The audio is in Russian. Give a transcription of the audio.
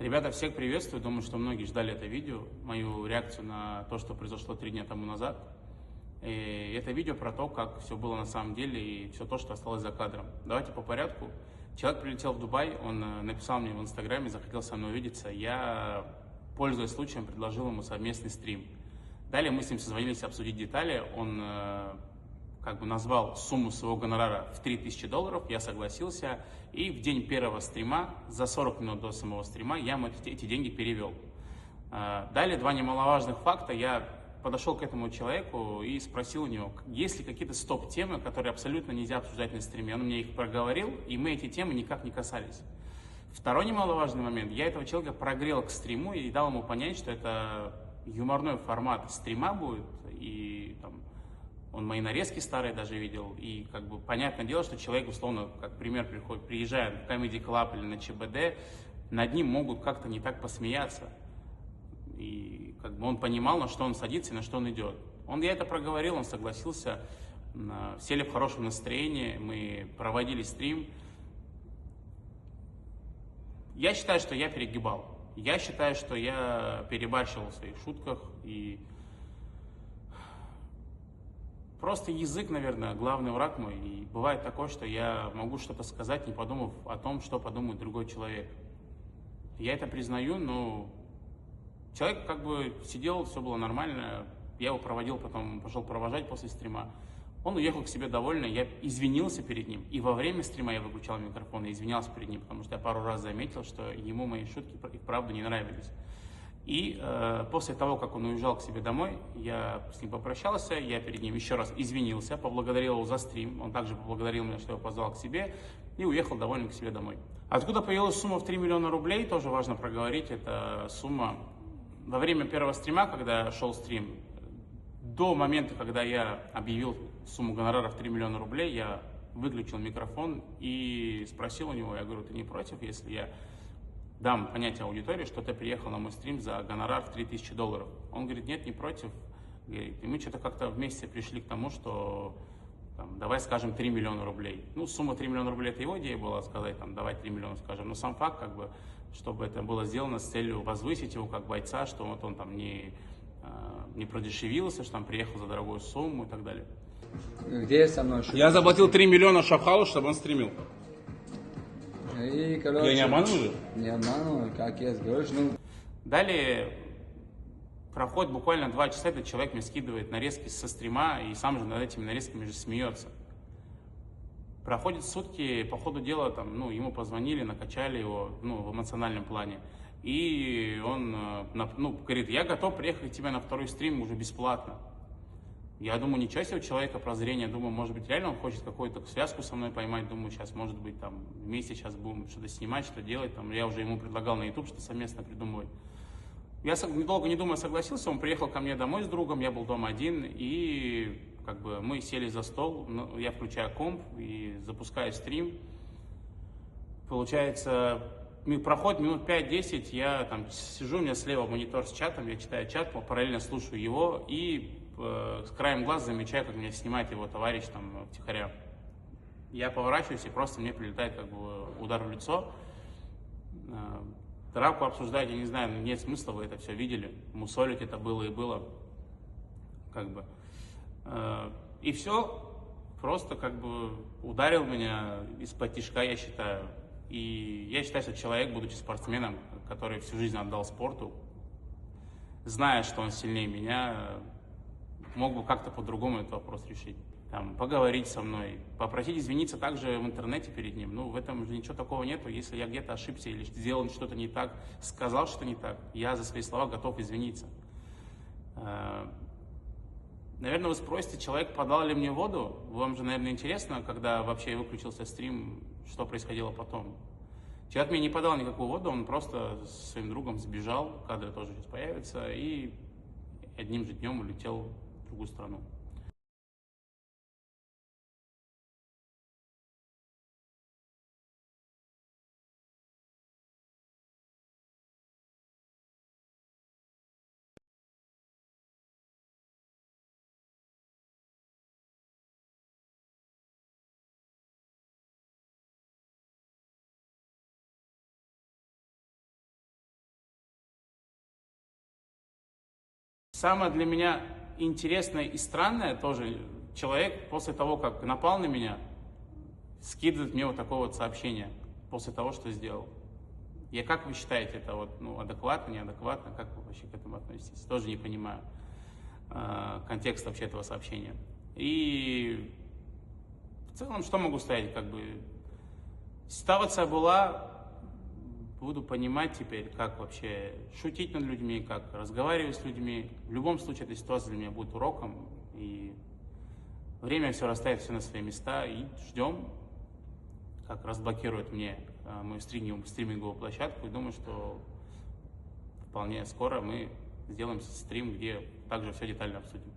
Ребята, всех приветствую. Думаю, что многие ждали это видео, мою реакцию на то, что произошло 3 дня тому назад. И это видео про то, как все было на самом деле и все то, что осталось за кадром. Давайте по порядку. Человек прилетел в Дубай, он написал мне в Инстаграме, захотел со мной увидеться. Я, пользуясь случаем, предложил ему совместный стрим. Далее мы с ним созвонились обсудить детали. Он как бы назвал сумму своего гонорара в $3000, я согласился, и в день первого стрима, за 40 минут до самого стрима, я ему эти деньги перевел. Далее два немаловажных факта. Я подошел к этому человеку и спросил у него, есть ли какие-то стоп-темы, которые абсолютно нельзя обсуждать на стриме. Он мне их проговорил, и мы эти темы никак не касались. Второй немаловажный момент. Я этого человека прогрел к стриму и дал ему понять, что это юморной формат стрима будет, и там, он мои нарезки старые даже видел, и как бы понятное дело, что человек, условно, как пример приезжает в Comedy Club или на ЧБД, над ним могут как-то не так посмеяться. И как бы он понимал, на что он садится и на что он идет. Я это проговорил, он согласился, сели в хорошем настроении, мы проводили стрим. Я считаю, что я перегибал. Я считаю, что я перебарщивал в своих шутках, и просто язык, наверное, главный враг мой. И бывает такое, что я могу что-то сказать, не подумав о том, что подумает другой человек. Я это признаю, но человек как бы сидел, все было нормально. Я его проводил, потом пошел провожать после стрима. Он уехал к себе довольный, я извинился перед ним. И во время стрима я выключал микрофон и извинялся перед ним, потому что я пару раз заметил, что ему мои шутки и вправду не нравились. И после того, как он уезжал к себе домой, я с ним попрощался, я перед ним еще раз извинился, поблагодарил его за стрим, он также поблагодарил меня, что я позвал к себе, и уехал довольный к себе домой. Откуда появилась сумма в 3 миллиона рублей, тоже важно проговорить. Это сумма во время первого стрима, когда шел стрим, до момента, когда я объявил сумму гонорара в 3 миллиона рублей, я выключил микрофон и спросил у него, я говорю, ты не против, если я дам понятие аудитории, что ты приехал на мой стрим за гонорар в $3000. Он говорит, нет, не против. Говорит, и мы что-то как-то вместе пришли к тому, что там, давай скажем 3 миллиона рублей. Ну, сумма 3 миллиона рублей, это его идея была сказать, там, давай 3 миллиона скажем. Но сам факт, как бы, чтобы это было сделано с целью возвысить его как бойца, что вот он там не продешевился, что там приехал за дорогую сумму и так далее. Где со мной шутки? Я заплатил 3 миллиона Шавхалу, чтобы он стримил. И, короче, Я не обманываю же? Не обманываю, как есть, говоришь, ну... Далее проходит буквально 2 часа, этот человек мне скидывает нарезки со стрима и сам же над этими нарезками же смеется. Проходят сутки, по ходу дела, там, ну, ему позвонили, накачали его, ну, в эмоциональном плане. И он, говорит, я готов приехать к тебе на второй стрим уже бесплатно. Я думаю, ничего себе у человека прозрение, думаю, может быть, реально он хочет какую-то связку со мной поймать, думаю, сейчас, может быть, там, вместе сейчас будем что-то снимать, что делать, там, я уже ему предлагал на YouTube что-то совместно придумывать. Я, недолго не думая, согласился, он приехал ко мне домой с другом, я был дома один, и как бы мы сели за стол, я включаю комп и запускаю стрим. Получается, проходит минут 5-10, я там сижу, у меня слева монитор с чатом, я читаю чат, параллельно слушаю его, и с краем глаз замечаю, как меня снимает его товарищ там втихаря. Я поворачиваюсь, и просто мне прилетает как бы удар в лицо. Драку обсуждать, я не знаю, нет смысла, вы это все видели. Мусолить это было и было. Как бы. И все, просто как бы ударил меня из-под тишка, я считаю. И я считаю, что человек, будучи спортсменом, который всю жизнь отдал спорту, зная, что он сильнее меня, мог бы как-то по-другому этот вопрос решить. Там, поговорить со мной, попросить извиниться также в интернете перед ним. Ну, в этом же ничего такого нету. Если я где-то ошибся или сделал что-то не так, сказал что не так, я за свои слова готов извиниться. Наверное, вы спросите, человек подал ли мне воду? Вам же, наверное, интересно, когда вообще выключился стрим, что происходило потом. Человек мне не подал никакую воду, он просто со своим другом сбежал, кадры тоже сейчас появятся, и одним же днем улетел в другую страну. самое для меня интересное и странное тоже, человек после того, как напал на меня, скидывает мне вот такое вот сообщение, после того, что сделал. Как вы считаете, это вот, адекватно, неадекватно? Как вы вообще к этому относитесь? Тоже не понимаю контекст вообще этого сообщения. И в целом, что могу сказать, ситуация была, буду понимать теперь, как вообще шутить над людьми, как разговаривать с людьми. В любом случае, эта ситуация для меня будет уроком, и время все расставит все на свои места, и ждем, как разблокируют мне мою стриминговую площадку, и думаю, что вполне скоро мы сделаем стрим, где также все детально обсудим.